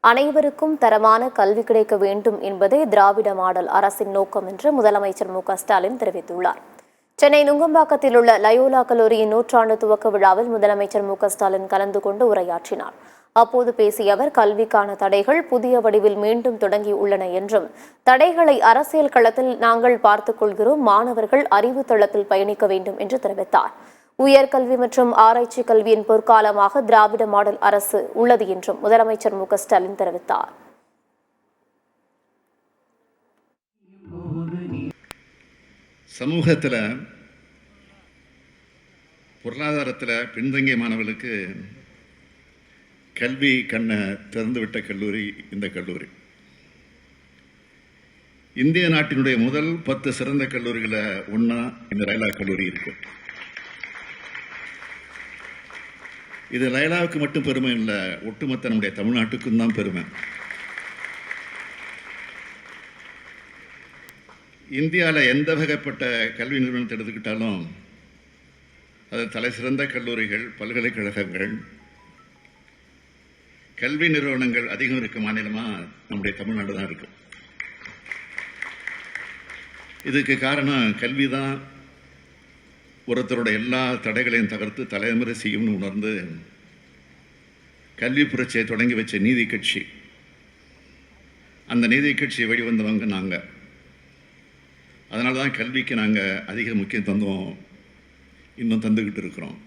அனைவருக்கும் தரமான கல்வி கிடைக்க வேண்டும் என்பதே திராவிட மாடல் அரசின் நோக்கம் என்று முதலமைச்சர் மு.க.ஸ்டாலின் தெரிவித்துள்ளார். சென்னை நுங்கம்பாக்கத்தில் உள்ள லயோலா கல்லூரியின் நூற்றாண்டு துவக்க விழாவில் முதலமைச்சர் மு.க.ஸ்டாலின் கலந்து கொண்டு உரையாற்றினார். அப்போது பேசிய அவர், கல்விக்கான தடைகள் புதிய வடிவில் மீண்டும் தொடங்கியுள்ளன என்றும், தடைகளை அரசியல் களத்தில் நாங்கள் பார்த்துக் கொள்கிறோம், மாணவர்கள் அறிவு தளத்தில் பயணிக்க வேண்டும் என்று தெரிவித்தார். உயர்கல்வி மற்றும் ஆராய்ச்சி கல்வியின் பொற்காலமாக திராவிட மாடல் அரசு உள்ளது என்றும் முதலமைச்சர் மு.க.ஸ்டாலின் தெரிவித்தார். சமூகத்தில் பொருளாதாரத்தில் பின்தங்கிய மாணவர்களுக்கு கல்வி கண்ணை திறந்துவிட்ட கல்லூரி இந்த கல்லூரி. இந்திய நாட்டினுடைய முதல் 10 சிறந்த கல்லூரிகளை ஒன்றா இந்த லயோலா கல்லூரி இருக்கு. இது லயோலாவுக்கு மட்டும் பெருமை இல்லை, ஒட்டுமொத்த நம்முடைய தமிழ்நாட்டுக்கும் தான் பெருமை. இந்தியாவில் எந்த வகைப்பட்ட கல்வி நிறுவனத்தை எடுத்துக்கிட்டாலும் அது தலை சிறந்த கல்லூரிகள், பல்கலைக்கழகங்கள், கல்வி நிறுவனங்கள் அதிகம் இருக்க மாநிலமாக நம்முடைய தமிழ்நாடு தான் இருக்கு. இதுக்கு காரணம் கல்வி தான் ஒருத்தரோட எல்லா தடைகளையும் தகர்த்து தலைமுறை செய்யும்னு உணர்ந்து கல்வி புரட்சியை தொடங்கி வச்ச நீதி கட்சி. அந்த நீதி கட்சியை வெளிவந்தவங்க நாங்கள். அதனால தான் கல்விக்கு நாங்கள் அதிக முக்கியம் தந்தோம், இன்னும் தந்துக்கிட்டு இருக்கிறோம்.